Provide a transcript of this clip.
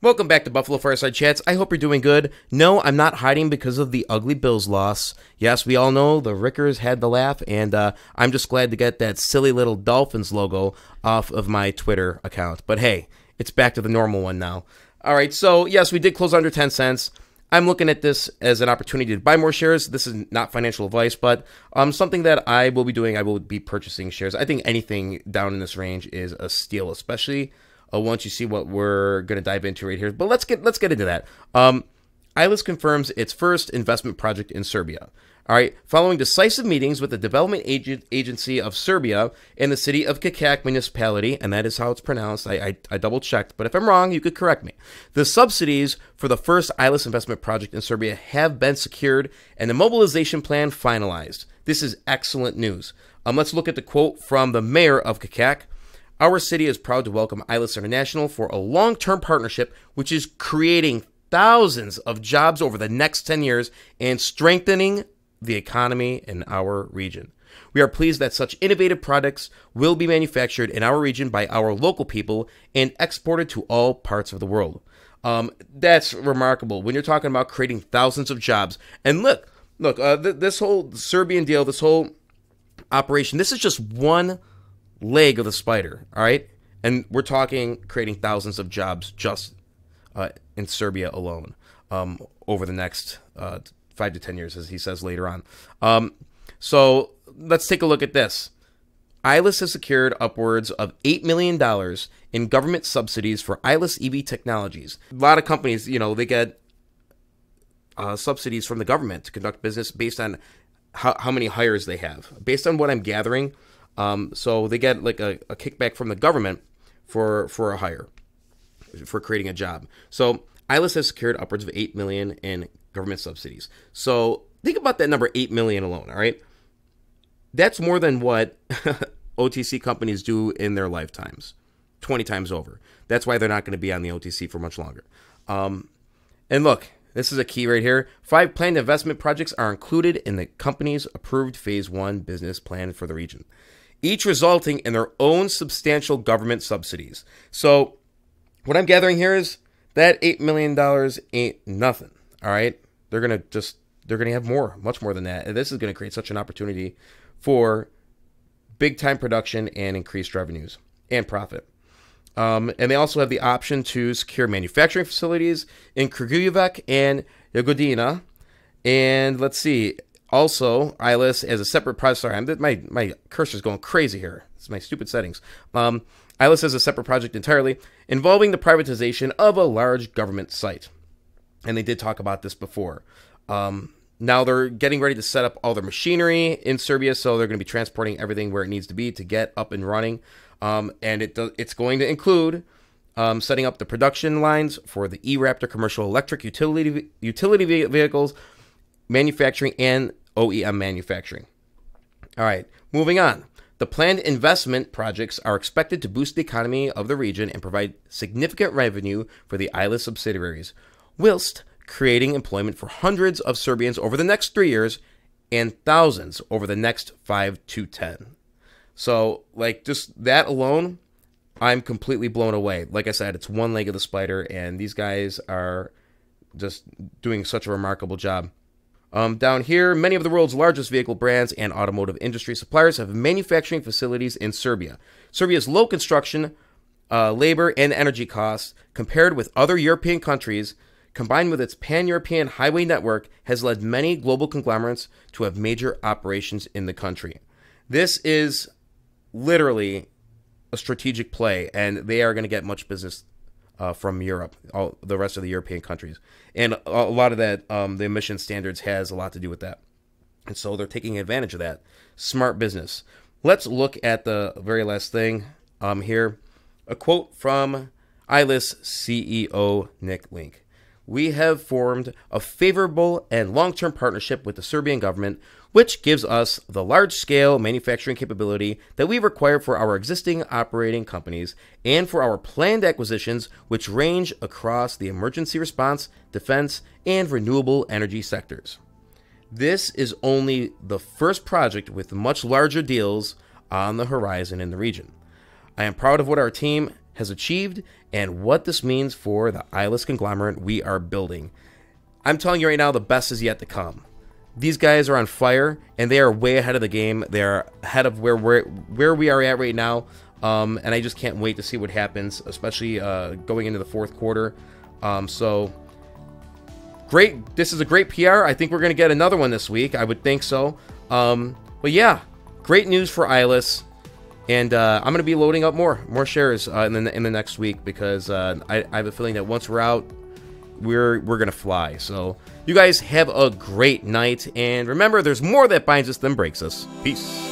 Welcome back to Buffalo Fireside Chats. I hope you're doing good. No, I'm not hiding because of the ugly Bills loss. Yes, we all know the Rickers had the laugh, and I'm just glad to get that silly little Dolphins logo off of my Twitter account. But hey, it's back to the normal one now. All right, so yes, we did close under 10 cents. I'm looking at this as an opportunity to buy more shares. This is not financial advice, but something that I will be doing. I will be purchasing shares. I think anything down in this range is a steal, especially once you see what we're going to dive into right here. But let's get into that. ILUS confirms its first investment project in Serbia. All right, following decisive meetings with the development agency of Serbia and the city of Kikak municipality, and that is how it's pronounced. I double-checked, but if I'm wrong, you could correct me. The subsidies for the first ILUS investment project in Serbia have been secured, and the mobilization plan finalized. This is excellent news. Let's look at the quote from the mayor of Kikak. Our city is proud to welcome ILUS International for a long-term partnership which is creating thousands of jobs over the next 10 years and strengthening the economy in our region. We are pleased that such innovative products will be manufactured in our region by our local people and exported to all parts of the world. That's remarkable when you're talking about creating thousands of jobs. And look, this whole Serbian deal, this whole operation, this is just one leg of the spider, all right? And we're talking creating thousands of jobs just in Serbia alone over the next 5 to 10 years, as he says later on. So let's take a look at this. ILUS has secured upwards of $8 million in government subsidies for ILUS EV technologies. A lot of companies, they get subsidies from the government to conduct business based on how many hires they have. Based on what I'm gathering, so they get like a kickback from the government for a hire, for creating a job. So ILUS has secured upwards of $8 million in government subsidies. So think about that number, 8 million alone, all right? That's more than what OTC companies do in their lifetimes, 20 times over. That's why they're not going to be on the OTC for much longer. And look, this is a key right here. 5 planned investment projects are included in the company's approved Phase 1 business plan for the region, each resulting in their own substantial government subsidies. So what I'm gathering here is that $8 million ain't nothing, all right? They're going to have more, much more than that. And this is going to create such an opportunity for big-time production and increased revenues and profit. And they also have the option to secure manufacturing facilities in Kragujevac and Jagodina. And let's see, also, ILUS as a separate project. Sorry, my cursor's going crazy here. It's my stupid settings. ILUS has a separate project entirely involving the privatization of a large government site. And they did talk about this before. Now they're getting ready to set up all their machinery in Serbia, so they're going to be transporting everything where it needs to be to get up and running. And it's going to include setting up the production lines for the E-Raptor commercial electric utility vehicles, manufacturing, and OEM manufacturing. All right, moving on. The planned investment projects are expected to boost the economy of the region and provide significant revenue for the ILUS subsidiaries, whilst creating employment for hundreds of Serbians over the next 3 years and thousands over the next 5 to 10. So, just that alone, I'm completely blown away. Like I said, it's one leg of the spider, and these guys are just doing such a remarkable job. Down here, many of the world's largest vehicle brands and automotive industry suppliers have manufacturing facilities in Serbia. Serbia's low construction, labor, and energy costs compared with other European countries, combined with its pan-European highway network, has led many global conglomerates to have major operations in the country. This is literally a strategic play, and they are going to get much business from Europe, all the rest of the European countries. And a lot of that, the emission standards has a lot to do with that. And so they're taking advantage of that. Smart business. Let's look at the very last thing here. A quote from ILUS CEO Nick Link. We have formed a favorable and long-term partnership with the Serbian government, which gives us the large-scale manufacturing capability that we require for our existing operating companies and for our planned acquisitions, which range across the emergency response, defense, and renewable energy sectors. This is only the first project with much larger deals on the horizon in the region. I am proud of what our team has achieved and what this means for the ILUS conglomerate we are building. I'm telling you right now, the best is yet to come. These guys are on fire, and they are way ahead of the game. They are ahead of where we are at right now, and I just can't wait to see what happens, especially going into the fourth quarter. So great. This is a great PR. I think we're going to get another one this week. I would think so. But yeah, great news for ILUS. And I'm going to be loading up more shares in the next week, because I have a feeling that once we're out, we're going to fly. So you guys have a great night. And remember, there's more that binds us than breaks us. Peace.